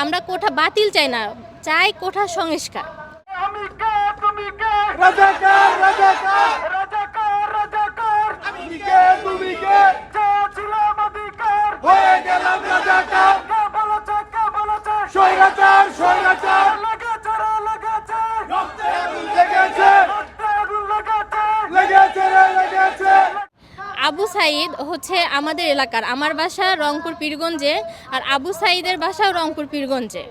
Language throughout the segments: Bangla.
আমরা কোঠা বাতিল চাই না, চাই কোঠা সংস্কার। আবু সাইদ হচ্ছে আমাদের এলাকার, আমার বাসা রংপুর পীরগঞ্জে, আর আবু সাইদের বাসাও রংপুর পীরগঞ্জে।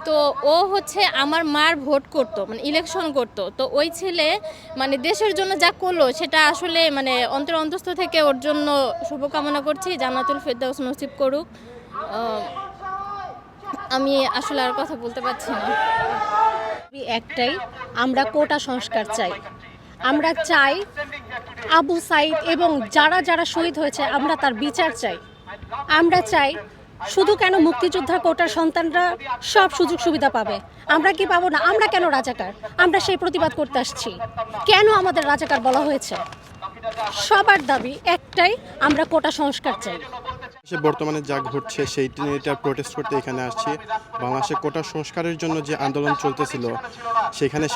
তো ও হচ্ছে আমার মার ভোট করতো, মানে ইলেকশন করতো। তো ওই ছেলে মানে দেশের জন্য যা করলো সেটা আসলে মানে অন্তস্থ থেকে ওর জন্য শুভকামনা করছি, জান্নাতুল ফেরদাউস নসিব করুক। আমি আসলে আর কথা বলতে পারছি না। একটাই, আমরা কোটা সংস্কার চাই। আমরা চাই আবু সাইদ এবং যারা যারা শহীদ হয়েছে আমরা তার বিচার চাই। আমরা চাই শুধু কেন মুক্তিযোদ্ধা কোটার সন্তানরা সব সুযোগ সুবিধা পাবে, আমরা কি পাবো না? আমরা কেন রাজাকার? আমরা সেই প্রতিবাদ করতে আসছি। কেন আমাদের রাজাকার বলা হয়েছে? সবার দাবি একটাই, আমরা কোটা সংস্কার চাই। বর্তমানে যা ঘটছে সেইটা নিয়ে প্রোটেস্ট করতে এখানে আসছি। বাংলাদেশে কোটা সংস্কারের জন্য যে আন্দোলন চলতেছিল সেখানে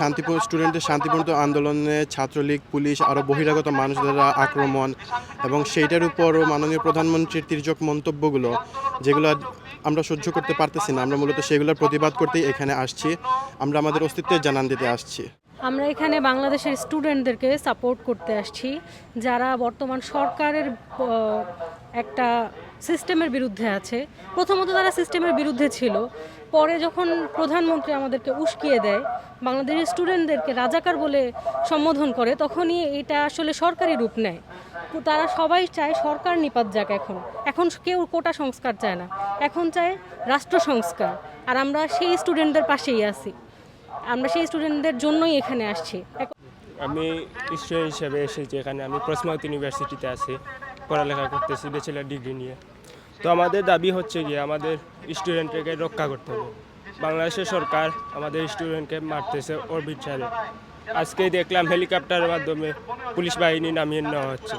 স্টুডেন্টের শান্তিপূর্ণ আন্দোলনে ছাত্রলীগ, পুলিশ, আরও বহিরাগত মানুষদের আক্রমণ এবং সেইটার উপরও মাননীয় প্রধানমন্ত্রীর তির্যক মন্তব্যগুলো, যেগুলো আমরা সহ্য করতে পারতেছি না, আমরা মূলত সেগুলোর প্রতিবাদ করতেই এখানে আসছি। আমরা আমাদের অস্তিত্বের জানান দিতে আসছি। আমরা এখানে বাংলাদেশের স্টুডেন্টদেরকে সাপোর্ট করতে আসছি, যারা বর্তমান সরকারের একটা সিস্টেমের বিরুদ্ধে আছে। প্রথমত তারা সিস্টেমের বিরুদ্ধে ছিল, পরে যখন প্রধানমন্ত্রী আমাদেরকে উস্কিয়ে দেয়, বাংলাদেশের স্টুডেন্টদেরকে রাজাকার বলে সম্বোধন করে, তখনই এটা আসলে সরকারি রূপ নেয়। তারা সবাই চায় সরকার নিপাত যাক। এখন কেউ কোটা সংস্কার চায় না, এখন চায় রাষ্ট্র সংস্কার। আর আমরা সেই স্টুডেন্টদের পাশেই আছি, আমরা সেই স্টুডেন্টদের জন্যই এখানে আসছি। আমি স্টুডেন্ট হিসেবে এসেছি এখানে। আমি প্রসমত ইউনিভার্সিটিতে আছি, পড়ালেখা করতেছি ব্যাচেলার ডিগ্রি নিয়ে। তো আমাদের দাবি হচ্ছে গিয়ে আমাদের স্টুডেন্টকে রক্ষা করতে হবে। বাংলাদেশের সরকার আমাদের স্টুডেন্টকে মারতেছে ওর বিচারে। আজকেই দেখলাম হেলিকপ্টারের মাধ্যমে পুলিশ বাহিনী নামিয়ে নেওয়া হচ্ছে।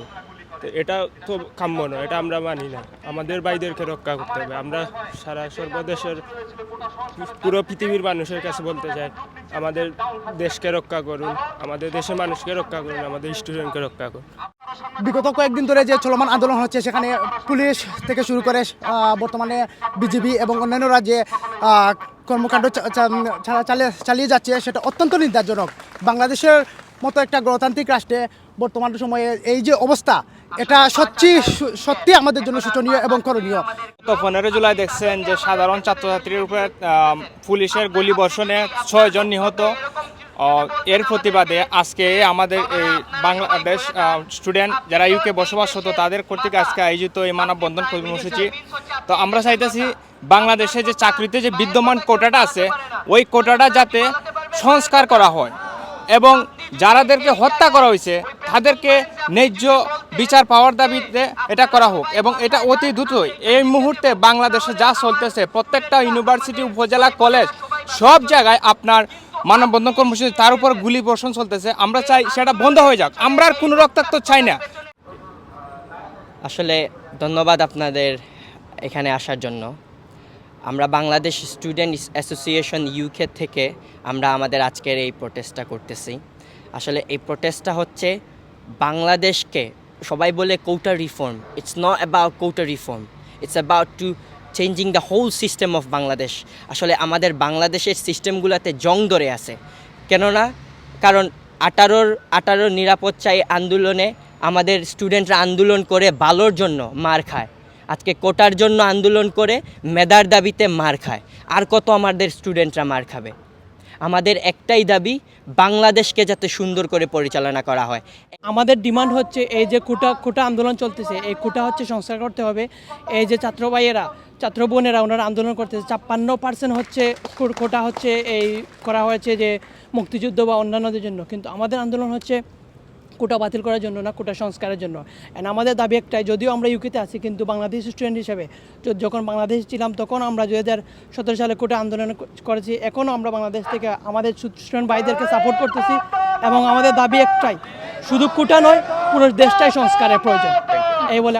তো এটা তো কাম্য নয়, এটা আমরা মানি না। আমাদের ভাইদেরকে রক্ষা করতে হবে। আমরা সারা সর্বদেশের পুরো পৃথিবীর মানুষের কাছে বলতে চাই, আমাদের দেশকে রক্ষা করুন, আমাদের দেশের মানুষকে রক্ষা করুন, আমাদের স্টুডেন্টকে রক্ষা করুন। বিগত কয়েকদিন ধরে যে চলমান আন্দোলন হচ্ছে সেখানে পুলিশ থেকে শুরু করে বর্তমানে বিজিবি এবং অন্যান্যরা যে কর্মকাণ্ড চালিয়ে যাচ্ছে সেটা অত্যন্ত নিন্দাজনক। বাংলাদেশের মতো একটা গণতান্ত্রিক রাষ্ট্রে বর্তমান সময়ে এই যে অবস্থা, এটা সত্যি আমাদের জন্য শোচনীয় এবং করণীয়। তো 15 জুলাই দেখছেন যে সাধারণ ছাত্রছাত্রীর উপরে পুলিশের গুলিবর্ষণে 6 জন নিহত। এর প্রতিবাদে আজকে আমাদের এই বাংলাদেশ স্টুডেন্ট যারা ইউকে বসবাসরত তাদের কর্তৃক আজকে আয়োজিত এই মানববন্ধন কর্মসূচি। তো আমরা চাইতেছি বাংলাদেশে যে চাকরিতে যে বিদ্যমান কোটাটা আছে ওই কোটাটা যাতে সংস্কার করা হয় এবং যারাদেরকে হত্যা করা হয়েছে তাদেরকে ন্যায্য বিচার পাওয়ার দাবিতে এটা করা হোক এবং এটা অতি দ্রুতই। এই মুহূর্তে বাংলাদেশে যা চলতেছে প্রত্যেকটা ইউনিভার্সিটি, উপজেলা, কলেজ সব জায়গায় আপনার মানববন্ধন কর্মসূচি, তার উপর গুলিবর্ষণ চলতেছে। আমরা চাই সেটা বন্ধ হয়ে যাক, আমরা আর কোনো রক্তাক্ত চাই না। আসলে ধন্যবাদ আপনাদের এখানে আসার জন্য। আমরা বাংলাদেশ স্টুডেন্ট অ্যাসোসিয়েশন ইউকে থেকে আমরা আমাদের আজকের এই প্রোটেস্টটা করতেছি। আসলে এই প্রোটেস্টটা হচ্ছে বাংলাদেশকে, সবাই বলে quota reform, it's not about quota reform, it's about to changing the whole system of Bangladesh. আসলে আমাদের বাংলাদেশের সিস্টেমগুলোতে জং ধরে আছে, কেননা কারণ 18 নিরাপদ চাই আন্দোলনে আমাদের স্টুডেন্টরা আন্দোলন করে ভালোর জন্য মার খায়, আজকে কোটার জন্য আন্দোলন করে মেধার দাবিতে মার খায়। আর কত আমাদের স্টুডেন্টরা মার খাবে? আমাদের একটাই দাবি, বাংলাদেশকে যাতে সুন্দর করে পরিচালনা করা হয়। আমাদের ডিমান্ড হচ্ছে এই যে কোটা আন্দোলন চলতেছে, এই কোটা হচ্ছে সংস্কার করতে হবে। এই যে ছাত্র ভাইয়েরা, ছাত্র বোনেরা ওনারা আন্দোলন করতেছে, 56% হচ্ছে কোটা হচ্ছে এই করা হয়েছে যে মুক্তিযুদ্ধ বা অন্যান্যদের জন্য, কিন্তু আমাদের আন্দোলন হচ্ছে কোটা বাতিল করার জন্য না, কোটা সংস্কারের জন্য। অ্যান্ড আমাদের দাবি একটাই, যদিও আমরা ইউকেতে আছি কিন্তু বাংলাদেশ স্টুডেন্ট হিসেবে যখন বাংলাদেশ ছিলাম তখন আমরা 2017 সালে কোটা আন্দোলন করেছি। এখনও আমরা বাংলাদেশ থেকে আমাদের স্টুডেন্ট ভাইদেরকে সাপোর্ট করতেছি এবং আমাদের দাবি একটাই, শুধু কোটা নয়, পুরো দেশটাই সংস্কারের প্রয়োজন। এই বলে